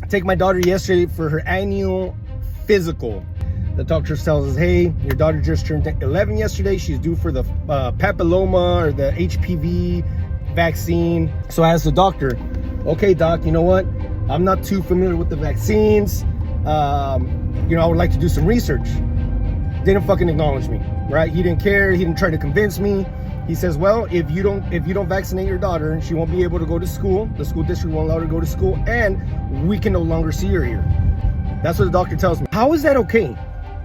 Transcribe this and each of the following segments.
Take my daughter yesterday for her annual physical. The doctor tells us, hey, your daughter just turned 11 yesterday. She's due for the papilloma or the HPV vaccine. So I asked the doctor, okay, doc, you know what? I'm not too familiar with the vaccines. I would like to do some research. Didn't fucking acknowledge me, right? He didn't care. He didn't try to convince me. He says, well, if you don't vaccinate your daughter, she won't be able to go to school. The school district won't allow her to go to school, and we can no longer see her here. That's what the doctor tells me. How is that okay?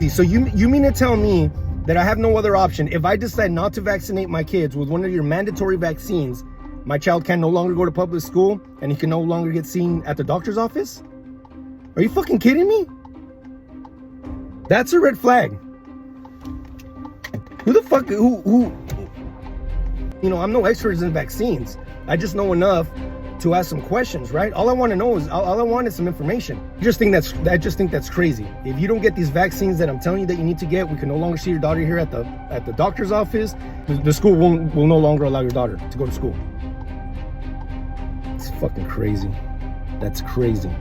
So you mean to tell me that I have no other option? If I decide not to vaccinate my kids with one of your mandatory vaccines, my child can no longer go to public school and he can no longer get seen at the doctor's office? Are you fucking kidding me? That's a red flag. Who the fuck, who? I'm no expert in vaccines. I just know enough to ask some questions, right? All I want to know is, all I want is some information. I just think that's crazy. If you don't get these vaccines that I'm telling you that you need to get, we can no longer see your daughter here at the doctor's office. The school will no longer allow your daughter to go to school. It's fucking crazy. That's crazy.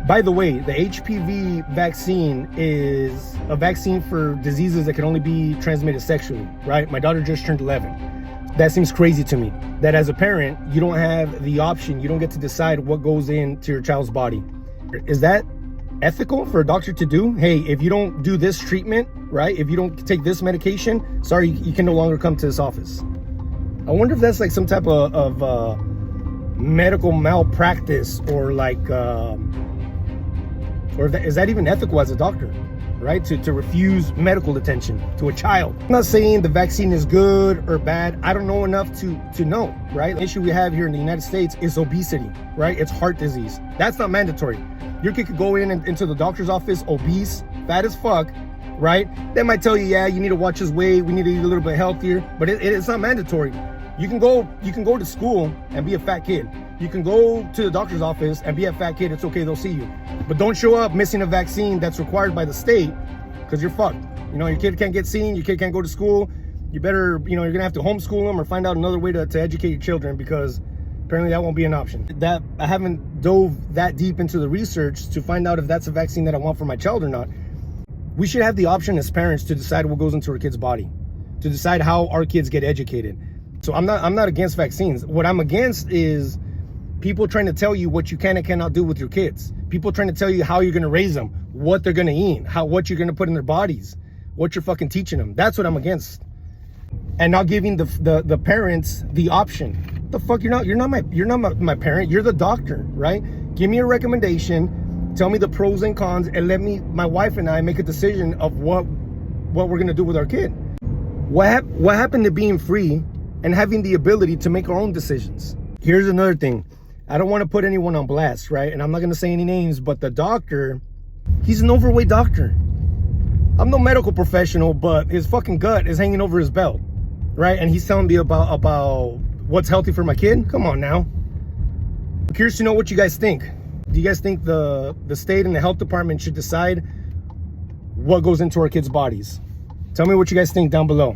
By the way, the HPV vaccine is a vaccine for diseases that can only be transmitted sexually, right? My daughter just turned 11. That seems crazy to me, that as a parent, you don't have the option, you don't get to decide what goes into your child's body. Is that ethical for a doctor to do? Hey, if you don't do this treatment, right? If you don't take this medication, sorry, you can no longer come to this office. I wonder if that's like some type of medical malpractice, or like, is that even ethical as a doctor? Right? To refuse medical attention to a child. I'm not saying the vaccine is good or bad. I don't know enough to know, right? The issue we have here in the United States is obesity, right? It's heart disease. That's not mandatory. Your kid could go into the doctor's office obese, fat as fuck, right? They might tell you, yeah, you need to watch his weight, we need to eat a little bit healthier, but it's not mandatory. You can go to school and be a fat kid. You can go to the doctor's office and be a fat kid. It's okay, they'll see you. But don't show up missing a vaccine that's required by the state, because you're fucked. Your kid can't get seen, your kid can't go to school. You better, you're gonna have to homeschool them or find out another way to educate your children, because apparently that won't be an option. That I haven't dove that deep into the research to find out if that's a vaccine that I want for my child or not. We should have the option as parents to decide what goes into our kid's body, to decide how our kids get educated. So I'm not against vaccines. What I'm against is people trying to tell you what you can and cannot do with your kids. People trying to tell you how you're going to raise them, what they're going to eat, what you're going to put in their bodies, what you're fucking teaching them. That's what I'm against. And not giving the parents the option. The fuck, you're not my parent. You're the doctor, right? Give me a recommendation, tell me the pros and cons, and let my wife and I make a decision of what we're going to do with our kid. What happened to being free and having the ability to make our own decisions? Here's another thing. I don't want to put anyone on blast, right? And I'm not going to say any names, but the doctor, he's an overweight doctor. I'm no medical professional, but his fucking gut is hanging over his belt, right? And he's telling me about what's healthy for my kid? Come on now. I'm curious to know what you guys think. Do you guys think the state and the health department should decide what goes into our kids' bodies? Tell me what you guys think down below.